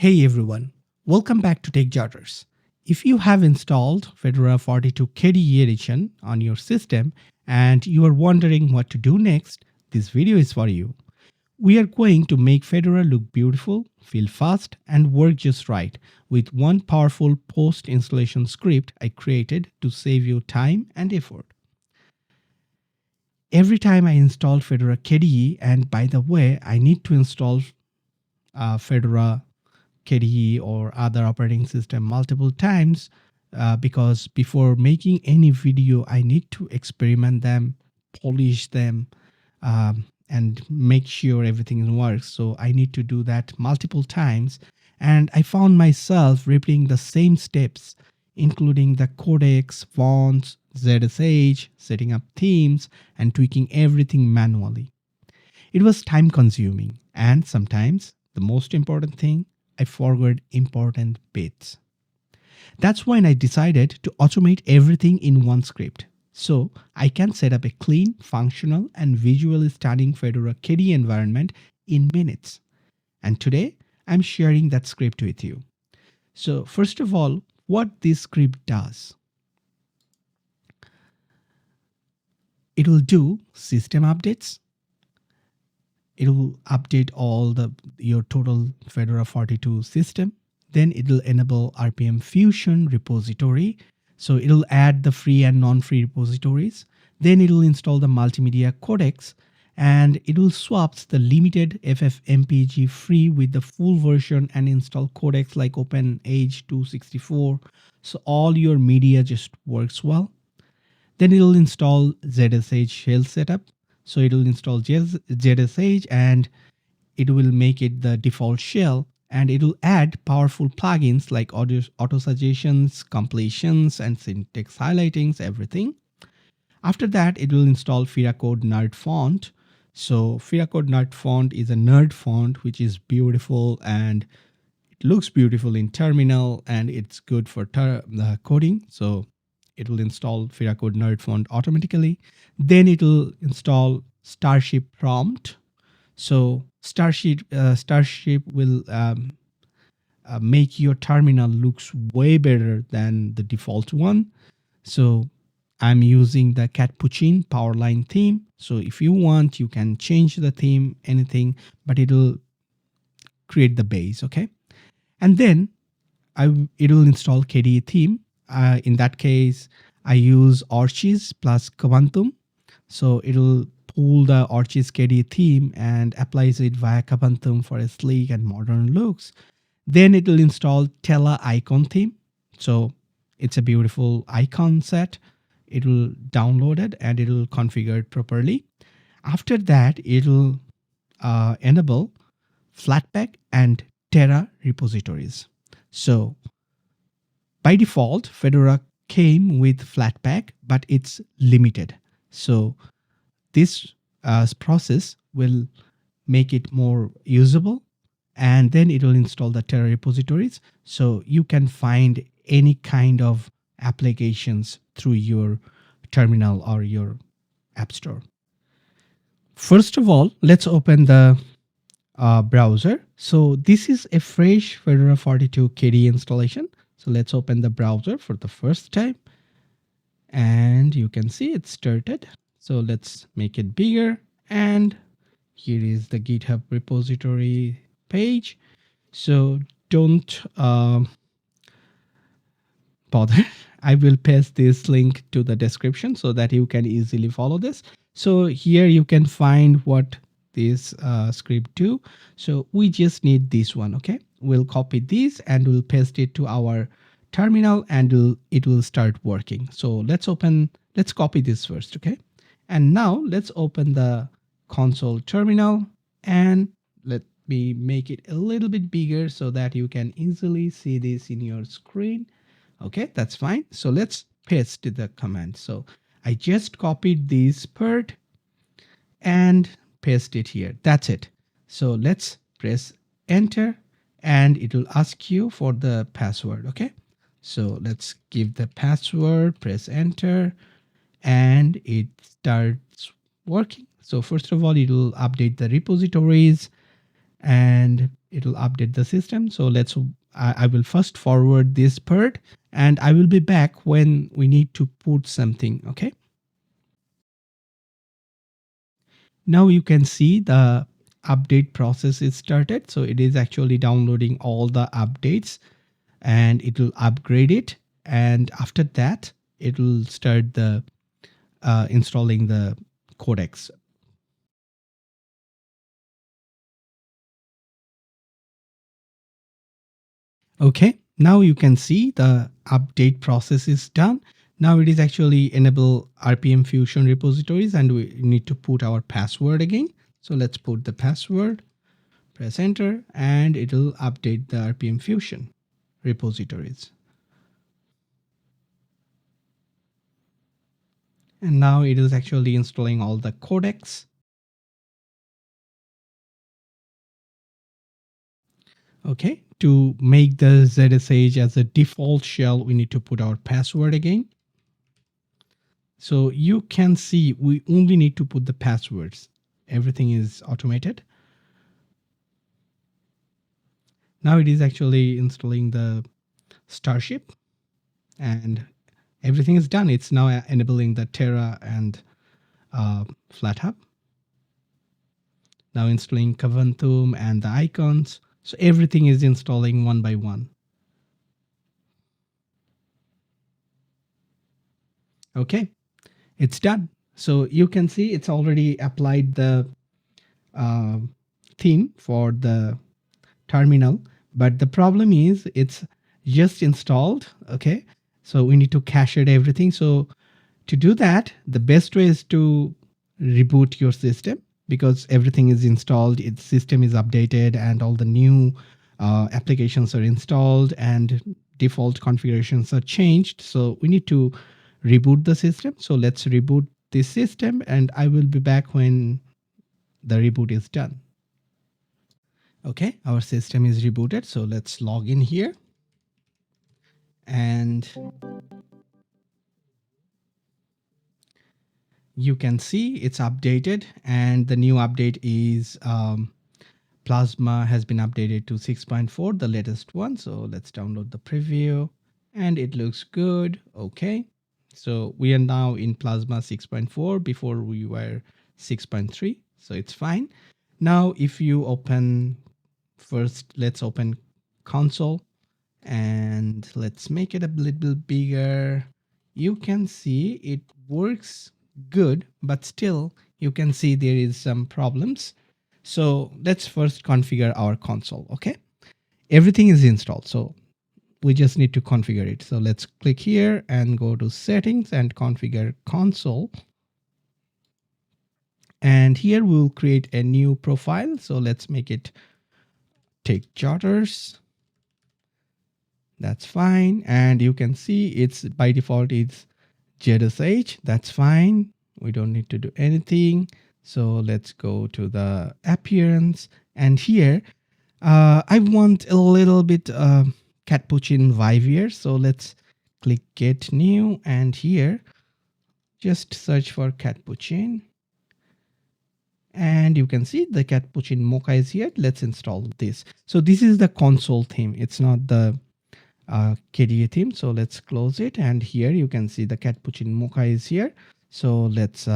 Hey everyone, welcome back to Tech Jotters. If you have installed Fedora 42 KDE edition on your system and you are wondering what to do next, this video is for you. We are going to make Fedora look beautiful, feel fast, and work just right with one powerful post-installation script I created to save you time and effort. Every time I install Fedora KDE, and by the way, I need to install Fedora KDE or other operating system multiple times because before making any video, I need to experiment them, polish them, and make sure everything works. So I need to do that multiple times. And I found myself repeating the same steps, including the codecs, fonts, ZSH, setting up themes, and tweaking everything manually. It was time consuming, and sometimes the most important thing, I forgot important bits. That's when I decided to automate everything in one script. So I can set up a clean, functional, and visually stunning Fedora KDE environment in minutes. And today, I'm sharing that script with you. So first of all, what this script does. It will do system updates. It will update all your total Fedora 42 system. Then it will enable RPM Fusion repository. So it will add the free and non-free repositories. Then it will install the multimedia codecs, and it will swap the limited FFmpeg free with the full version and install codecs like OpenH 264. So all your media just works well. Then it will install ZSH shell setup. So it will install ZSH and it will make it the default shell, and it will add powerful plugins like auto suggestions, completions, and syntax hightings, everything. After that, it will install FiraCode nerd font. So FiraCode nerd font is a nerd font which is beautiful and it looks beautiful in terminal and it's good for coding. So it will install FiraCode nerd font automatically. Then it will install Starship prompt. So Starship will make your terminal looks way better than the default one. So I'm using the Capuchin Powerline theme. So if you want, you can change the theme, anything, but it will create the base, okay? And then it will install KDE theme. In that case, I use Orchis plus Kvantum. So it will pull the Orchis KDE theme and applies it via Kvantum for a sleek and modern looks. Then it will install Tela icon theme. So it's a beautiful icon set. It will download it and it will configure it properly. After that, it will enable Flatpak and Terra repositories. So by default, Fedora came with Flatpak, but it's limited. So this process will make it more usable, and then it will install the Terra repositories. So you can find any kind of applications through your terminal or your app store. First of all, let's open the browser. So this is a fresh Fedora 42 KDE installation. So let's open the browser for the first time. And you can see it started. So let's make it bigger. And here is the GitHub repository page. So don't bother. I will paste this link to the description so that you can easily follow this. So here you can find what this script do. So we just need this one, okay? We'll copy this and we'll paste it to our terminal and it will start working. So let's copy this first, okay? And now let's open the console terminal and let me make it a little bit bigger so that you can easily see this in your screen. Okay, that's fine. So let's paste the command. So I just copied this part and paste it here. That's it. So let's press enter and it will ask you for the password. Okay. So let's give the password, press enter, and it starts working. So first of all, it will update the repositories and It will update the system. So I will first forward this part, and I will be back when we need to put something. Okay. Now you can see the update process is started. So it is actually downloading all the updates, and it will upgrade it. And after that, it will start the installing the codecs. Okay, now you can see the update process is done. Now it is actually enable RPM Fusion repositories, and we need to put our password again. So let's put the password, press enter, and it will update the RPM Fusion repositories. And now it is actually installing all the codecs. Okay, to make the ZSH as a default shell, we need to put our password again. So you can see we only need to put the passwords. Everything is automated. Now it is actually installing the Starship, and everything is done. It's now enabling the Tela and FlatHub. Now installing Kvantum and the icons. So everything is installing one by one. Okay, it's done. So you can see it's already applied the uh, theme for the terminal, but the problem is it's just installed. Okay, so we need to cache it everything. So to do that, the best way is to reboot your system, because everything is installed, its system is updated, and all the new applications are installed and default configurations are changed. So we need to reboot the system. So let's reboot this system, and I will be back when the reboot is done. Okay, our system is rebooted. So let's log in here, and you can see it's updated, and the new update is Plasma has been updated to 6.4, the latest one. So let's download the preview, and it looks good. Okay, so we are now in Plasma 6.4. Before we were 6.3, so it's fine. Now if you open, first let's open console, and let's make it a little bigger. You can see it works good, but still you can see there is some problems. So let's first configure our console. Okay, everything is installed, so we just need to configure it. So let's click here and go to settings and configure console, and here we'll create a new profile. So let's make it take jotters. That's fine, and you can see it's by default it's ZSH. That's fine, we don't need to do anything. So let's go to the appearance, and here I want a little bit Catpuccin vibe here. So let's click get new, and here just search for Catpuccin, and you can see the Catpuccin Mocha is here. Let's install this. So this is the console theme, it's not the KDE theme. So let's close it, and here you can see the Catpuccin Mocha is here. So let's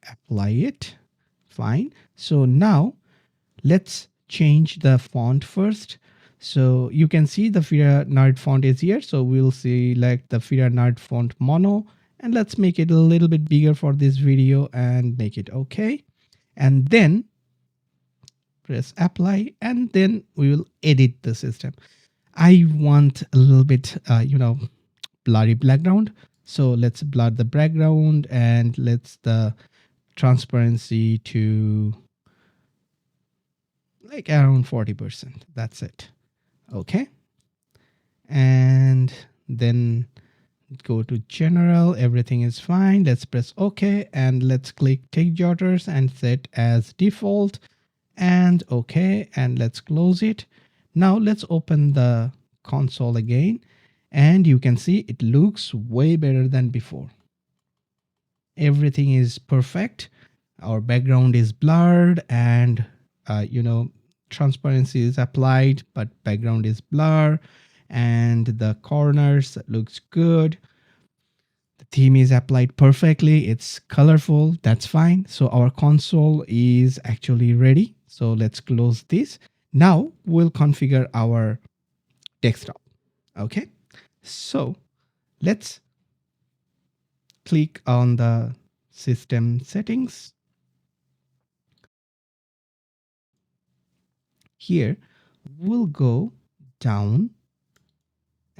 apply it. Fine. So now let's change the font first. So you can see the FiraNerd font is here. So we'll select the FiraNerd font mono, and let's make it a little bit bigger for this video and make it okay. And then press apply, and then we will edit the system. I want a little bit, blurry background. So let's blur the background, and let's the transparency to like around 40%. That's it. Okay. And then go to general. Everything is fine. Let's press OK, and let's click take jotters and set as default, and OK, and let's close it. Now let's open the console again, and you can see it looks way better than before. Everything is perfect. Our background is blurred, and transparency is applied, but background is blur, and the corners looks good. The theme is applied perfectly. It's colorful. That's fine. So our console is actually ready. So let's close this. Now we'll configure our desktop. Okay. So let's click on the system settings. Here we'll go down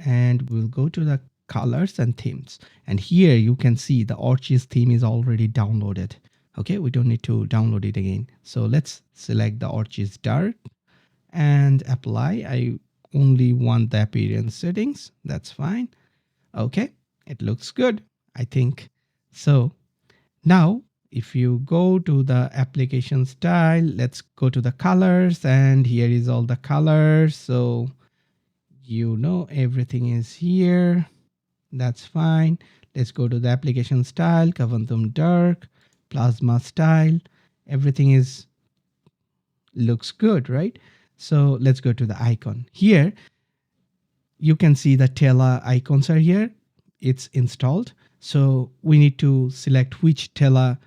and we'll go to the colors and themes. And here you can see the Orchis theme is already downloaded. Okay, we don't need to download it again. So let's select the Orchis Dark and apply. I only want the appearance settings. That's fine. Okay, it looks good, I think. So now if you go to the application style, let's go to the colors, and here is all the colors. So you know everything is here. That's fine. Let's go to the application style, Kvantum Dark, Plasma style. Everything is looks good, right? So let's go to the icon. Here you can see the Tela icons are here. It's installed. So we need to select which Tela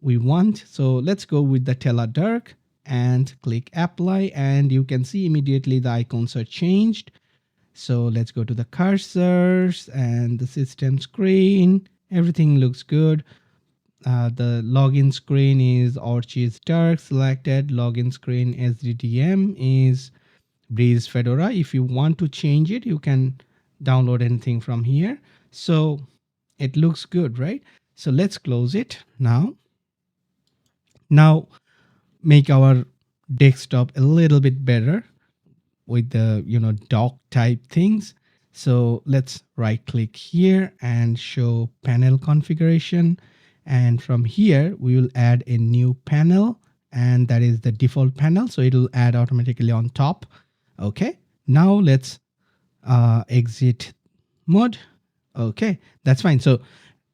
we want. So let's go with the Tela Dark and click apply, and you can see immediately the icons are changed. So let's go to the cursors and the system screen. Everything looks good. The login screen is Orchis Dark selected. Login screen SDDM is Breeze Fedora. If you want to change it, you can download anything from here. So it looks good, right? So let's close it now. Now make our desktop a little bit better with the dock type things. So let's right click here and show panel configuration, and from here we will add a new panel, and that is the default panel, so it will add automatically on top. Okay, now let's exit mode. Okay, that's fine. So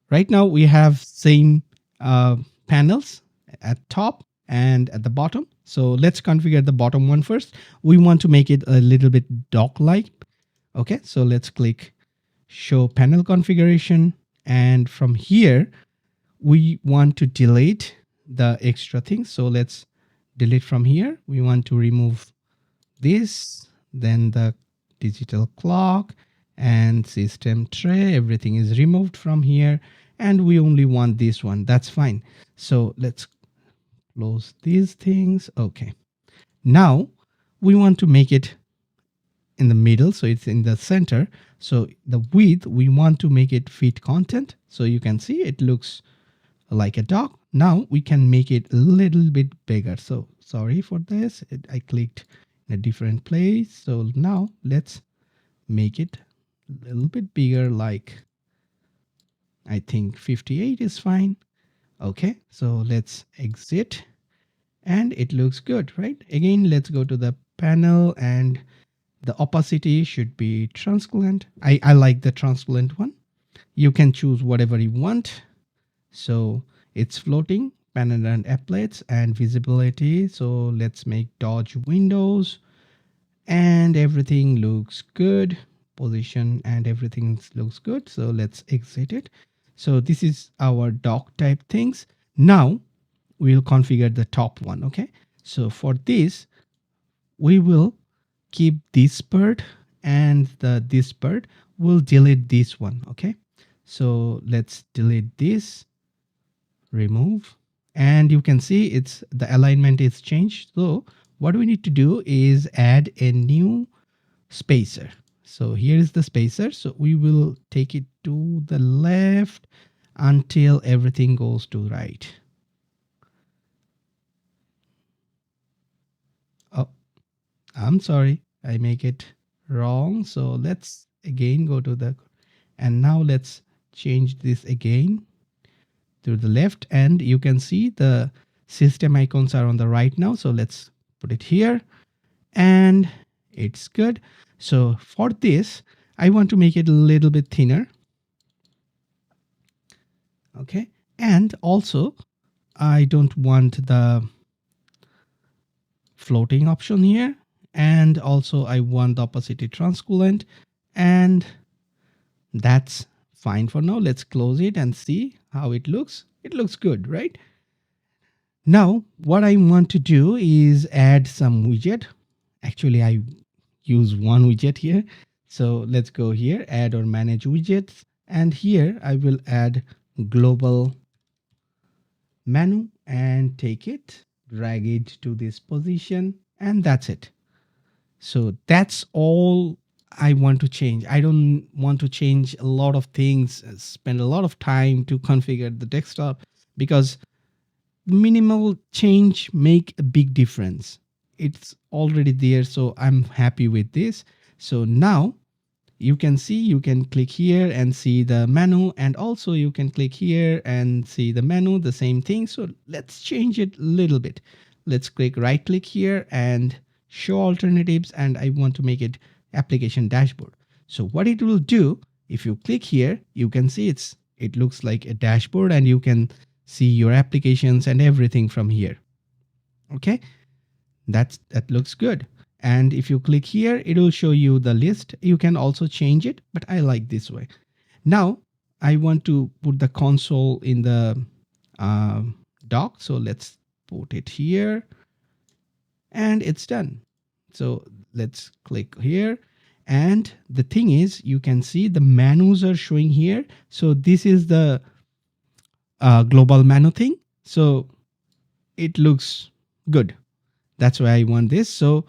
right now we have same panels at top and at the bottom. So let's configure the bottom one first. We want to make it a little bit dock-like. Okay, so let's click show panel configuration, and from here we want to delete the extra things. So let's delete from here. We want to remove this, then the digital clock and system tray. Everything is removed from here, and we only want this one. That's fine. So let's close these things. Okay, now we want to make it in the middle, so it's in the center. So the width, we want to make it fit content, so you can see it looks like a dock. Now we can make it a little bit bigger. So sorry for this, I clicked in a different place. So now let's make it a little bit bigger, like I think 58 is fine. Okay, so let's exit, and it looks good, right? Again, let's go to the panel, and the opacity should be transparent. I like the transparent one. You can choose whatever you want. So it's floating, panoramic applets, and visibility. So let's make dodge windows, and everything looks good. Position and everything looks good. So let's exit it. So this is our dock type things. Now we'll configure the top one. Okay, so for this we will keep this part, and this part will delete this one. Okay, so let's delete this, remove, and you can see it's the alignment is changed. So what we need to do is add a new spacer. So here is the spacer. So we will take it to the left until everything goes to right. Oh, I'm sorry, I make it wrong. So let's again go to the, and now let's change this again to the left, and you can see the system icons are on the right now. So let's put it here, and it's good. So for this, I want to make it a little bit thinner. Okay, and also I don't want the floating option here. And also I want the opacity transcoolant, and that's fine for now. Let's close it and see how it looks. It looks good, right? Now, what I want to do is add some widget. Actually, I use one widget here. So let's go here, add or manage widgets. And here I will add global menu and take it, drag it to this position, and that's it. So that's all I want to change. I don't want to change a lot of things, spend a lot of time to configure the desktop, because minimal change make a big difference. It's already there, so I'm happy with this. So now you can see, you can click here and see the menu, and also you can click here and see the menu, the same thing. So let's change it a little bit. Let's right click here and show alternatives, and I want to make it application dashboard. So what it will do, if you click here, you can see it looks like a dashboard, and you can see your applications and everything from here. Okay, that looks good. And if you click here, it will show you the list. You can also change it, but I like this way. Now I want to put the console in the dock. So let's put it here, and it's done. So let's click here. And the thing is, you can see the menus are showing here. So this is the global menu thing. So it looks good. That's why I want this. So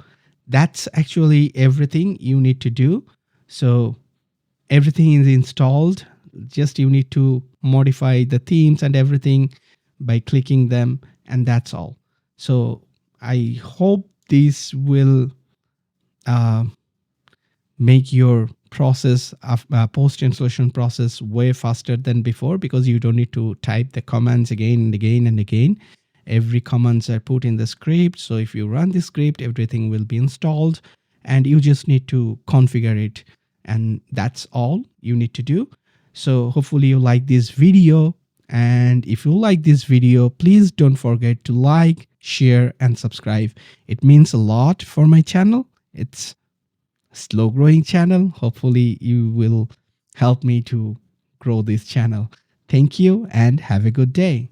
that's actually everything you need to do. So everything is installed. Just you need to modify the themes and everything by clicking them, and that's all. So I hope this will make your process of post installation process way faster than before, because you don't need to type the commands again and again and again. Every commands are put in the script. So if you run the script, everything will be installed, and you just need to configure it, and that's all you need to do. So hopefully you like this video, and if you like this video, please don't forget to like, share, and subscribe. It means a lot for my channel. It's slow growing channel. Hopefully you will help me to grow this channel. Thank you and have a good day.